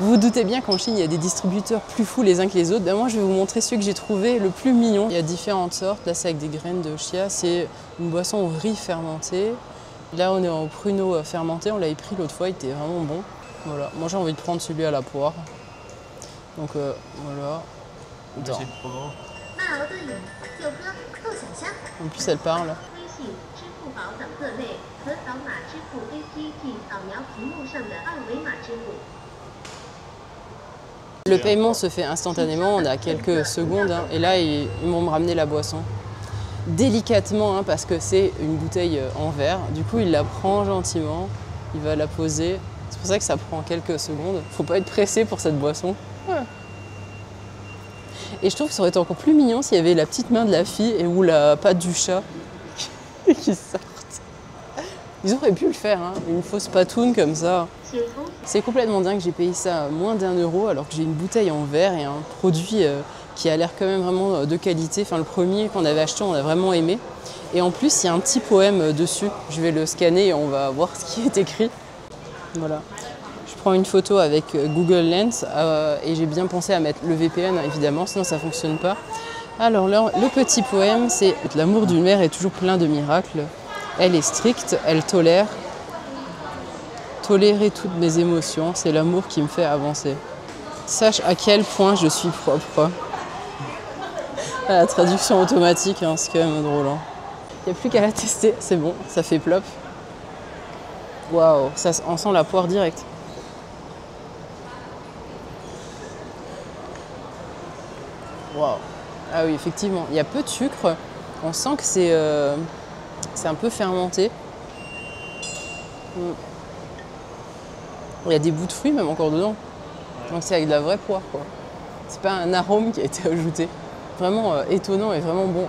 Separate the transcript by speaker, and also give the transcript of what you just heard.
Speaker 1: Vous vous doutez bien qu'en Chine, il y a des distributeurs plus fous les uns que les autres. Ben moi, je vais vous montrer celui que j'ai trouvé le plus mignon. Il y a différentes sortes. Là, c'est avec des graines de chia. C'est une boisson au riz fermenté. Là, on est en pruneau fermenté. On l'avait pris l'autre fois, il était vraiment bon. Voilà. Moi, j'ai envie de prendre celui à la poire. Donc, voilà. Dans. En plus, elle parle. Le paiement se fait instantanément, on a quelques secondes, hein, et là ils vont me ramener la boisson. Délicatement, hein, parce que c'est une bouteille en verre, du coup il la prend gentiment, il va la poser, c'est pour ça que ça prend quelques secondes. Faut pas être pressé pour cette boisson. Ouais. Et je trouve que ça aurait été encore plus mignon s'il y avait la petite main de la fille et ou la patte du chat qui sortent. Ils auraient pu le faire, hein, une fausse patoune comme ça. C'est complètement dingue, j'ai payé ça à moins d'1 € alors que j'ai une bouteille en verre et un produit qui a l'air quand même vraiment de qualité. Enfin, le premier qu'on avait acheté, on a vraiment aimé. Et en plus, il y a un petit poème dessus. Je vais le scanner et on va voir ce qui est écrit. Voilà. Je prends une photo avec Google Lens et j'ai bien pensé à mettre le VPN, évidemment, sinon ça ne fonctionne pas. Alors là, le petit poème, c'est « L'amour d'une mère est toujours plein de miracles. Elle est stricte, elle tolère. Tolérer toutes mes émotions, c'est l'amour qui me fait avancer. Sache à quel point je suis propre. » La traduction automatique, hein, c'est quand même drôle. Hein. Il n'y a plus qu'à la tester, c'est bon, ça fait plop. Waouh, on sent la poire directe. Waouh. Ah oui, effectivement, il y a peu de sucre. On sent que c'est un peu fermenté. Il y a des bouts de fruits même encore dedans. Donc c'est avec de la vraie poire, quoi. C'est pas un arôme qui a été ajouté. Vraiment étonnant et vraiment bon.